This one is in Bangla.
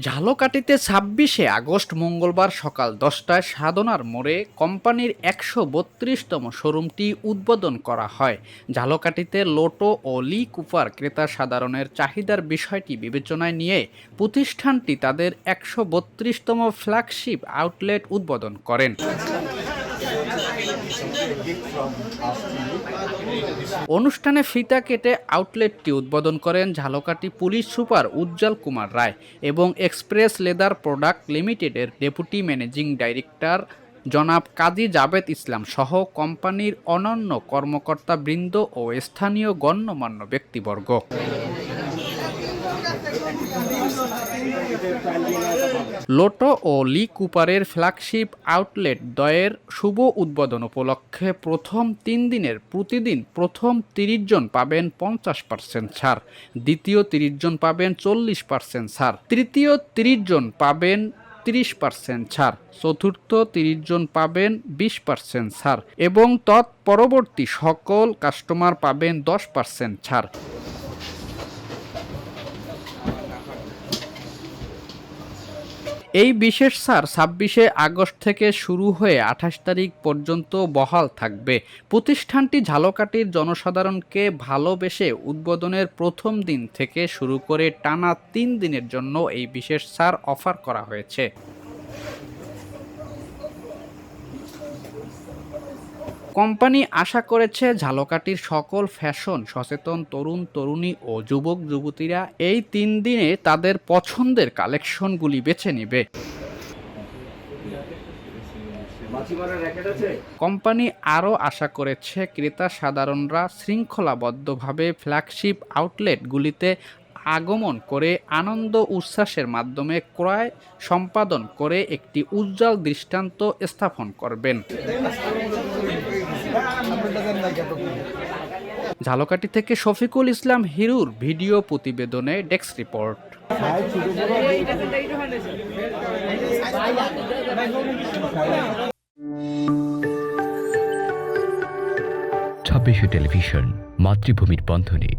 ঝালকাঠিতে ২৬শে আগস্ট মঙ্গলবার সকাল ১০টায় সাধনার মোড়ে কোম্পানির ১৩২তম শোরুমটি উদ্বোধন করা হয়। ঝালকাঠিতে লোটো ও লি কুপার ক্রেতা সাধারণের চাহিদার বিষয়টি বিবেচনায় নিয়ে প্রতিষ্ঠানটি তাদের ১৩২তম ফ্ল্যাগশিপ আউটলেট উদ্বোধন করেন। অনুষ্ঠানে ফিতা কেটে আউটলেটটি উদ্বোধন করেন ঝালকাঠি পুলিশ সুপার উজ্জ্বল কুমার রায় এবং এক্সপ্রেস লেদার প্রোডাক্ট লিমিটেডের ডেপুটি ম্যানেজিং ডাইরেক্টর জনাব কাজী জাবেদ ইসলাম সহ কোম্পানির অনন্য কর্মকর্তাবৃন্দ ও স্থানীয় গণ্যমান্য ব্যক্তিবর্গ। লোটো ও লি কুপারের ফ্ল্যাগশিপ আউটলেট দ্বয়ের শুভ উদ্বোধন উপলক্ষে প্রথম ৩ দিনের প্রতিদিন প্রথম ৩০ জন পাবেন ৫০% ছাড়, দ্বিতীয় ৩০ জন পাবেন ৪০% ছাড়, তৃতীয় ৩০ জন পাবেন ৩০% ছাড়, চতুর্থ ৩০ জন পাবেন ২০% ছাড় এবং তৎপরবর্তী সকল কাস্টমার পাবেন ১০% ছাড়। এই বিশেষ ছাড় ২৬শে আগস্ট থেকে শুরু হয়ে ২৮ তারিখ পর্যন্ত বহাল থাকবে। প্রতিষ্ঠানটি ঝালকাঠির জনসাধারণকে ভালোবেসে উদ্বোধনের প্রথম দিন থেকে শুরু করে টানা ৩ দিনের জন্য এই বিশেষ ছাড় অফার করা হয়েছে। কোম্পানি আশা করেছে ঝালকাঠির সকল ফ্যাশন সচেতন তরুণ তরুণী ও যুবক যুবতীরা এই ৩ দিনে তাদের পছন্দের কালেকশনগুলি বেছে নেবে। কোম্পানি আরও আশা করেছে ক্রেতা সাধারণরা শৃঙ্খলাবদ্ধভাবে ফ্ল্যাগশিপ আউটলেটগুলিতে আগমন করে আনন্দ উচ্ছ্বাসের মাধ্যমে ক্রয় সম্পাদন করে একটি উজ্জ্বল দৃষ্টান্ত স্থাপন করবেন। ঝালকাঠি থেকে শফিকুল ইসলাম হিরুর ভিডিও প্রতিবেদনে ডেস্ক রিপোর্ট। ২৬শে টেলিভিশন, মাতৃভূমির বন্ধনে।